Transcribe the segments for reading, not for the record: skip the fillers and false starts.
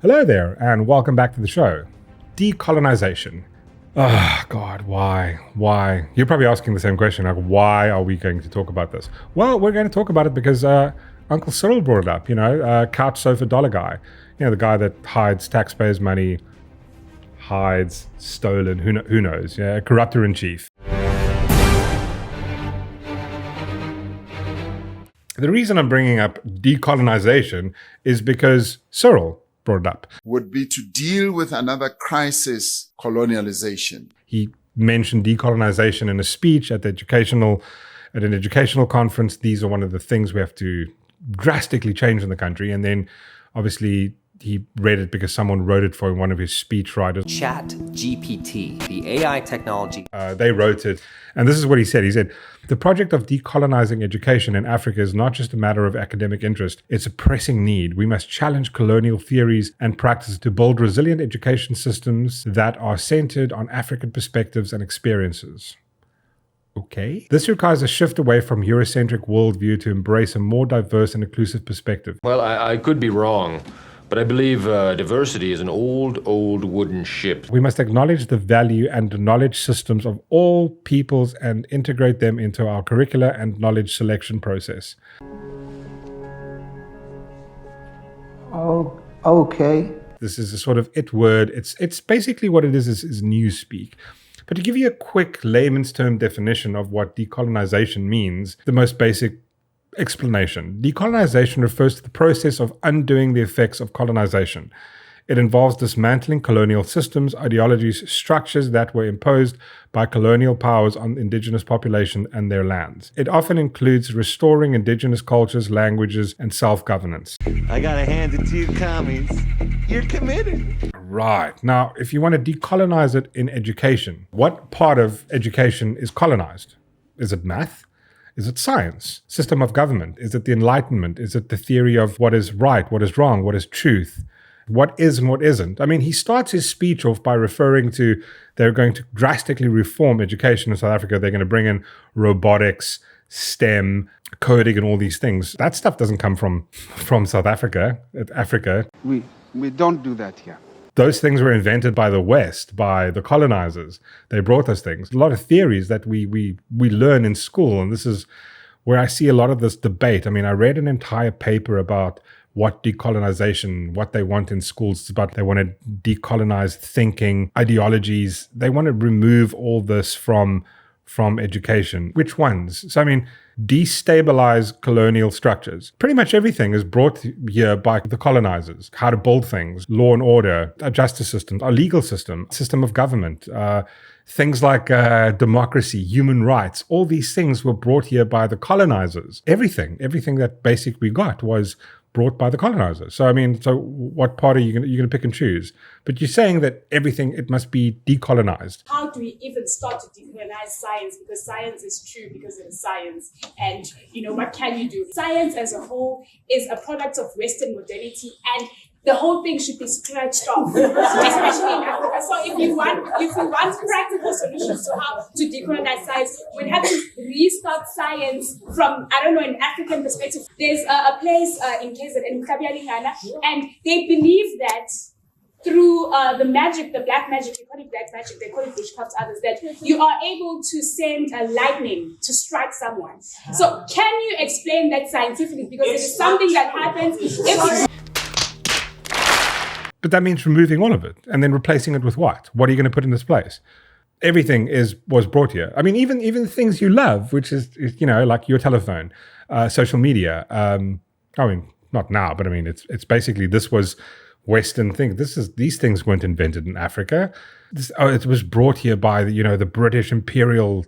Hello there, and welcome back to the show. Decolonization. Oh, God, why? Why? You're probably asking the same question, like, why are we going to talk about this? Well, we're going to talk about it because Uncle Cyril brought it up, couch sofa dollar guy. The guy that hides taxpayers' money, hides, stolen, who knows, corrupter in chief. The reason I'm bringing up decolonization is because Cyril brought it up. Would be to deal with another crisis, colonialization. He mentioned decolonization in a speech at an educational conference. These are one of the things we have to drastically change in the country. And then obviously he read it because someone wrote it for one of his speech writers. Chat GPT, the AI technology. They wrote it. And this is what he said. He said, the project of decolonizing education in Africa is not just a matter of academic interest. It's a pressing need. We must challenge colonial theories and practices to build resilient education systems that are centered on African perspectives and experiences. Okay. This requires a shift away from Eurocentric worldview to embrace a more diverse and inclusive perspective. Well, I could be wrong, but I believe diversity is an old wooden ship. We must acknowledge the value and knowledge systems of all peoples and integrate them into our curricula and knowledge selection process. Oh, okay. This is a sort of it word. It's basically what it is newspeak. But to give you a quick layman's term definition of what decolonization means, the most basic explanation. Decolonization refers to the process of undoing the effects of colonization. It involves dismantling colonial systems, ideologies, structures that were imposed by colonial powers on indigenous population and their lands. It often includes restoring indigenous cultures, languages, and self-governance. I gotta hand it to you, commies. You're committed. Right. Now, if you want to decolonize it in education, what part of education is colonized? Is it math? Is it science? System of government? Is it the Enlightenment? Is it the theory of what is right, what is wrong, what is truth? What is and what isn't? I mean, he starts his speech off by referring to they're going to drastically reform education in South Africa. They're going to bring in robotics, STEM, coding, and all these things. That stuff doesn't come from South Africa. We don't do that here. Those things were invented by the West, by the colonizers. They brought those things. A lot of theories that we learn in school, and this is where I see a lot of this debate. I mean, I read an entire paper about what decolonization, what they want in schools. It's about they want to decolonize thinking, ideologies. They want to remove all this from education. Which ones? So, I mean, destabilize colonial structures. Pretty much everything is brought here by the colonizers. How to build things, law and order, a justice system, a legal system of government, things like democracy, human rights. All these things were brought here by the colonizers. Everything that basic we got was brought by the colonizers. So, I mean, what part are you going to pick and choose? But you're saying that everything, it must be decolonized. How do we even start to decolonize science? Because science is true because it is science. And, what can you do? Science as a whole is a product of Western modernity, and the whole thing should be scratched off, especially in Africa. So if we want practical solutions to how to decolonize science, we'd have to restart science from, an African perspective. There's a place in KZN, in Kabialingana, and they believe that through the magic, the black magic, they call it black magic, they call it witchcraft, others, that you are able to send a lightning to strike someone. So can you explain that scientifically? Because it is something that happens. But that means removing all of it and then replacing it with what? What are you going to put in its place? Everything was brought here. I mean, even the things you love, which is like your telephone, social media. Not now, but I mean, it's basically this was Western thing. These things weren't invented in Africa. It was brought here by the British Imperial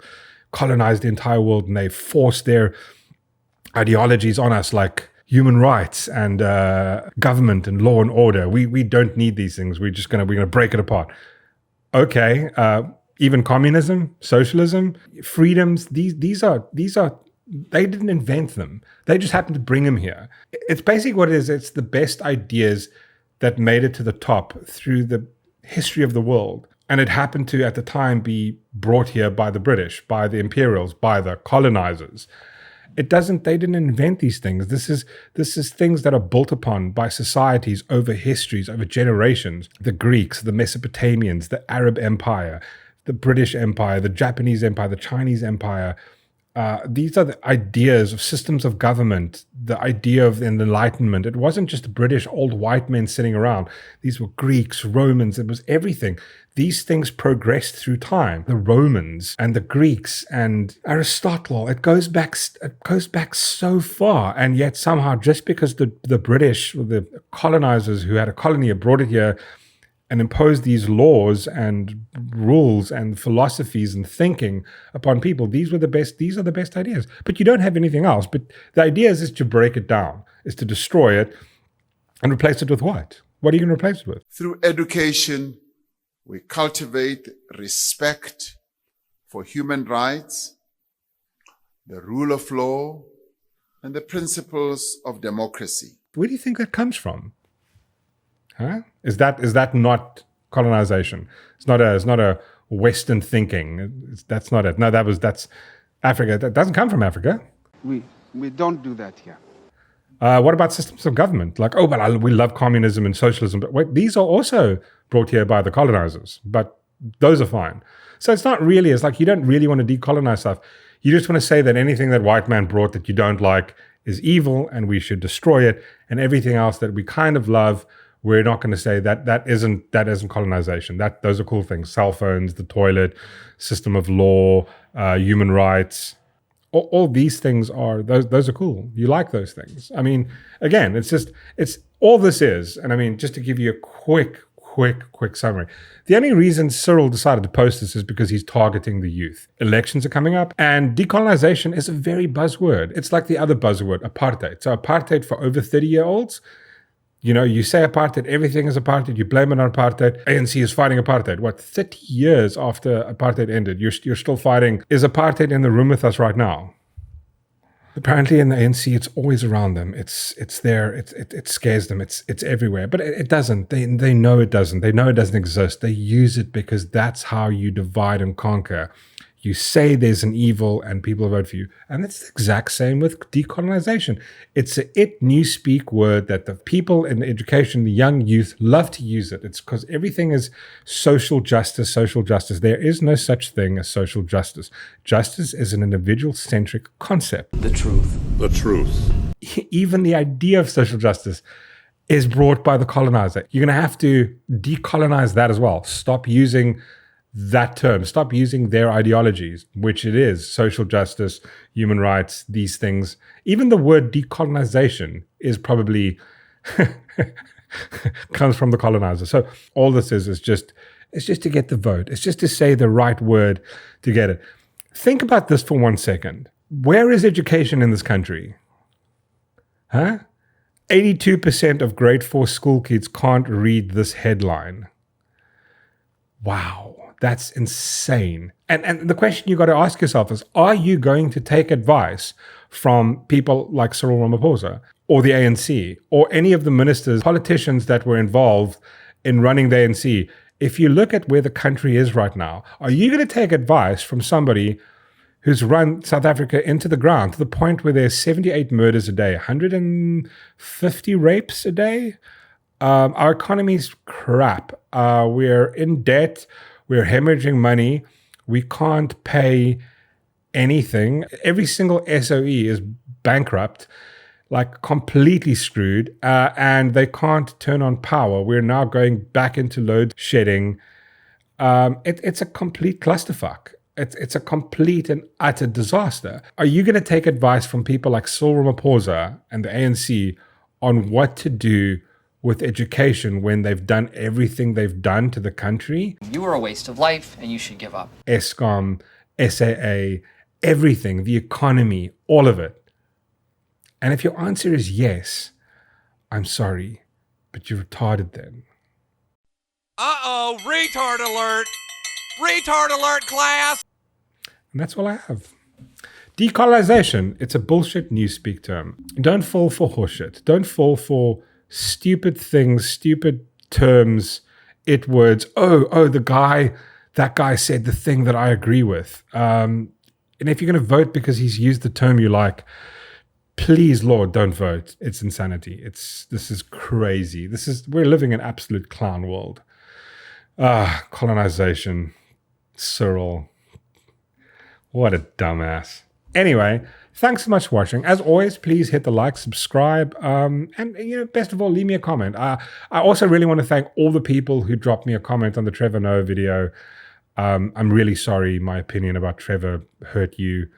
colonized the entire world, and they forced their ideologies on us, like human rights and government and law and order. We don't need these things. We're gonna break it apart. Okay, even communism, socialism, freedoms. These are. They didn't invent them. They just happened to bring them here. It's basically what it is. It's the best ideas that made it to the top through the history of the world. And it happened to, at the time, be brought here by the British, by the imperials, by the colonizers. It doesn't, they didn't invent these things. This is things that are built upon by societies over histories, over generations. The Greeks, the Mesopotamians, the Arab Empire, the British Empire, the Japanese Empire, the Chinese Empire. These are the ideas of systems of government, the idea of the Enlightenment. It wasn't just British old white men sitting around. These were Greeks, Romans, it was everything. These things progressed through time. The Romans and the Greeks and Aristotle, it goes back so far. And yet somehow, just because the British, the colonizers who had a colony brought it here and imposed these laws and rules and philosophies and thinking upon people, these are the best ideas. But you don't have anything else. But the idea is to break it down, is to destroy it and replace it with what? What are you going to replace it with? Through education, we cultivate respect for human rights, the rule of law, and the principles of democracy. Where do you think that comes from? Huh? Is that not colonization? It's not a Western thinking. That's not it. No, that's Africa. That doesn't come from Africa. We don't do that here. What about systems of government? Like, we love communism and socialism, but wait, these are also brought here by the colonizers, but those are fine. So it's not really, it's like you don't really want to decolonize stuff. You just want to say that anything that white man brought that you don't like is evil and we should destroy it, and everything else that we kind of love, we're not going to say that isn't colonization. Those are cool things. Cell phones, the toilet, system of law, human rights. All these things are, those are cool. You like those things. I mean, again, it's all this is, and I mean, just to give you a quick summary. The only reason Cyril decided to post this is because he's targeting the youth. Elections are coming up, and decolonization is a very buzzword. It's like the other buzzword, apartheid. So apartheid for over 30-year-olds, you say apartheid, everything is apartheid, you blame it on apartheid. ANC is fighting apartheid. 30 years after apartheid ended, you're still fighting. Is apartheid in the room with us right now? Apparently in the ANC, it's always around them. It's there. It scares them. It's everywhere. But it doesn't. They know it doesn't. They know it doesn't exist. They use it because that's how you divide and conquer. You say there's an evil and people vote for you. And it's the exact same with decolonization. It's a newspeak word that the people in education, the young youth, love to use it. It's because everything is social justice, social justice. There is no such thing as social justice. Justice is an individual-centric concept. The truth. The truth. Even the idea of social justice is brought by the colonizer. You're going to have to decolonize that as well. Stop using that term. Stop using their ideologies, which it is social justice, human rights, these things. Even the word decolonization is probably comes from the colonizer. So all this is just to get the vote. It's just to say the right word to get it. Think about this for 1 second. Where is education in this country? 82% of grade 4 school kids can't read this headline. Wow. That's insane. And the question you got to ask yourself is, are you going to take advice from people like Cyril Ramaphosa or the ANC or any of the ministers, politicians that were involved in running the ANC? If you look at where the country is right now, are you going to take advice from somebody who's run South Africa into the ground to the point where there's 78 murders a day, 150 rapes a day? Our economy's crap. We're in debt. We're hemorrhaging money. We can't pay anything. Every single SOE is bankrupt, like completely screwed, and they can't turn on power. We're now going back into load shedding. It's a complete clusterfuck. It's a complete and utter disaster. Are you going to take advice from people like Cyril Ramaphosa and the ANC on what to do with education when they've done everything they've done to the country? You are a waste of life and you should give up. ESCOM, SAA, everything, the economy, all of it. And if your answer is yes, I'm sorry, but you're retarded then. Uh-oh, retard alert! Retard alert, class! And that's all I have. Decolonization, it's a bullshit newspeak term. Don't fall for horseshit. Don't fall for stupid things, stupid terms, words. Oh, that guy said the thing that I agree with. And if you're going to vote because he's used the term you like, please, Lord, don't vote. It's insanity. This is crazy. We're living in absolute clown world. Colonization. Cyril. What a dumbass. Anyway, thanks so much for watching. As always, please hit the like, subscribe, and best of all, leave me a comment. I also really want to thank all the people who dropped me a comment on the Trevor Noah video. I'm really sorry my opinion about Trevor hurt you,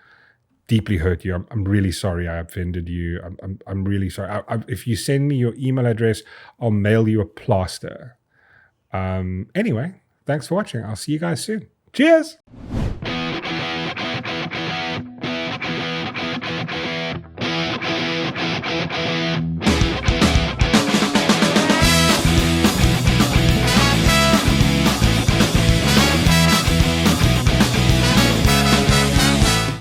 deeply hurt you. I'm really sorry I offended you. I'm really sorry. If you send me your email address, I'll mail you a plaster. Anyway, thanks for watching. I'll see you guys soon. Cheers!